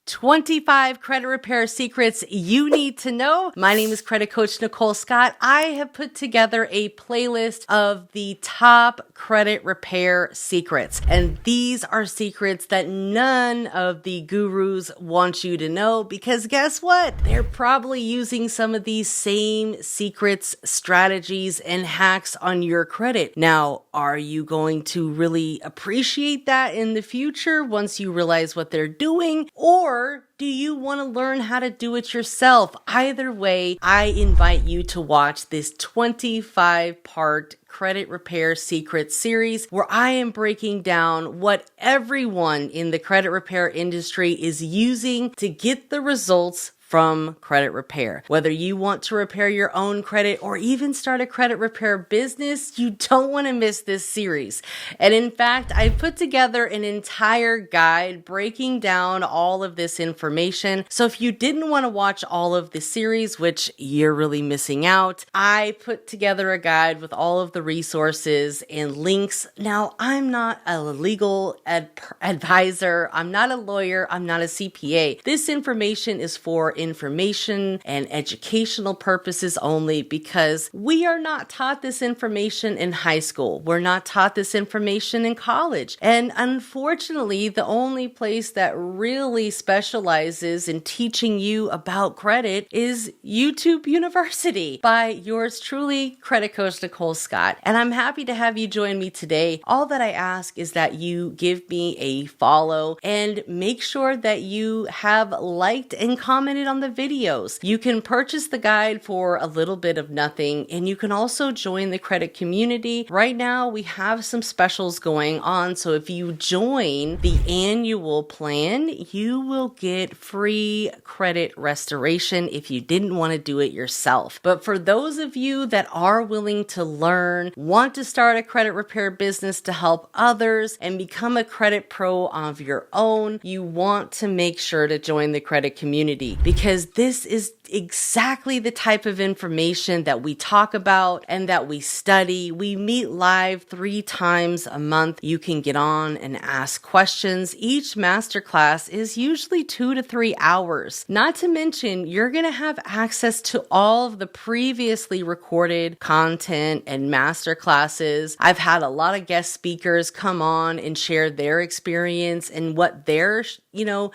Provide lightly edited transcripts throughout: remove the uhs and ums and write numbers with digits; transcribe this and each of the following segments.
25 credit repair secrets you need to know. My name is credit coach Nicole Scott. I have put together a playlist of the top credit repair secrets. And these are secrets that none of the gurus want you to know because guess what? They're probably using some of these same secrets, strategies, and hacks on your credit. Now, are you going to really appreciate that in the future once you realize what they're doing? Or do you want to learn how to do it yourself? Either way, I invite you to watch this 25-part credit repair secret series where I am breaking down what everyone in the credit repair industry is using to get the results from credit repair. Whether you want to repair your own credit or even start a credit repair business, you don't want to miss this series. And in fact, I put together an entire guide breaking down all of this information. So if you didn't want to watch all of the series, which you're really missing out, I put together a guide with all of the resources and links. Now, I'm not a legal advisor. I'm not a lawyer. I'm not a CPA. This information is for information and educational purposes only because we are not taught this information in high school. We're not taught this information in college. And unfortunately, the only place that really specializes in teaching you about credit is YouTube University by yours truly, credit coach Nicole Scott. And I'm happy to have you join me today. All that I ask is that you give me a follow and make sure that you have liked and commented on the videos. You can purchase the guide for a little bit of nothing, and you can also join the credit community. Right now, we have some specials going on, so if you join the annual plan, you will get free credit restoration if you didn't want to do it yourself. But for those of you that are willing to learn, want to start a credit repair business to help others, and become a credit pro of your own, you want to make sure to join the credit community because this is exactly the type of information that we talk about and that we study. We meet live 3 times a month. You can get on and ask questions. Each masterclass is usually 2 to 3 hours. Not to mention, you're going to have access to all of the previously recorded content and masterclasses. I've had a lot of guest speakers come on and share their experience and what they're,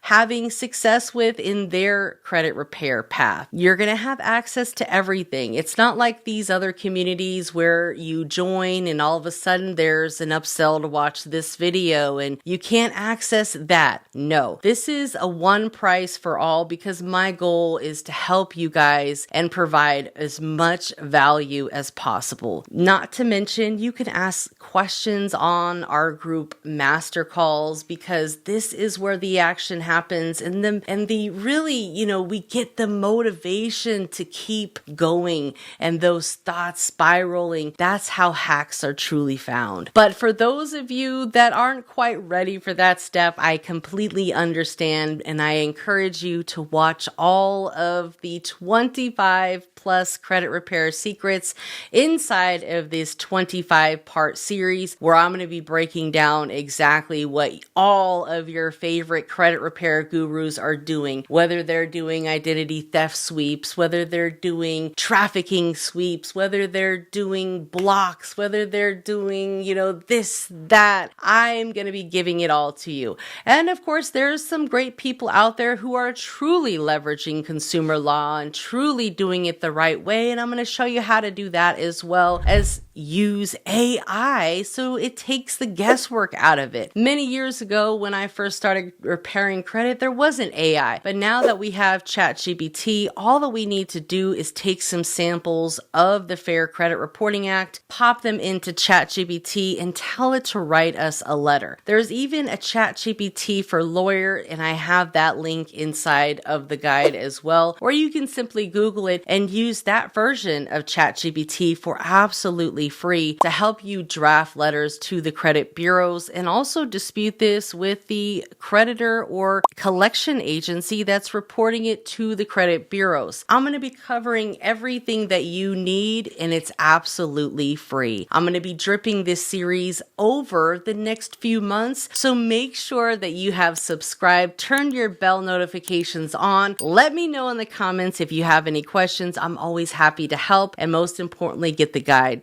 having success with in their credit repair path. You're going to have access to everything. It's not like these other communities where you join and all of a sudden there's an upsell to watch this video and you can't access that. No, this is a one price for all because my goal is to help you guys and provide as much value as possible. Not to mention, you can ask questions on our group master calls because this is where the action happens and the really, we get the motivation to keep going and those thoughts spiraling. That's how hacks are truly found. But for those of you that aren't quite ready for that step, I completely understand and I encourage you to watch all of the 25 plus credit repair secrets inside of this 25-part series where I'm going to be breaking down exactly what all of your favorite credit repair gurus are doing, whether they're doing identity theft sweeps, whether they're doing trafficking sweeps, whether they're doing blocks, whether they're doing, this, that. I'm going to be giving it all to you. And of course, there's some great people out there who are truly leveraging consumer law and truly doing it the right way. And I'm going to show you how to do that as well as use AI so it takes the guesswork out of it. Many years ago, when I first started repairing credit, there wasn't AI. But now that we have ChatGPT, all that we need to do is take some samples of the Fair Credit Reporting Act, pop them into ChatGPT, and tell it to write us a letter. There's even a ChatGPT for lawyer, and I have that link inside of the guide as well. Or you can simply Google it and use that version of ChatGPT for absolutely free to help you draft letters to the credit bureaus and also dispute this with the creditor or collection agency that's reporting it to the credit bureau. bureaus. I'm going to be covering everything that you need, and it's absolutely free. I'm going to be dripping this series over the next few months, so make sure that you have subscribed, turn your bell notifications on. Let me know in the comments if you have any questions. I'm always happy to help, and most importantly, get the guide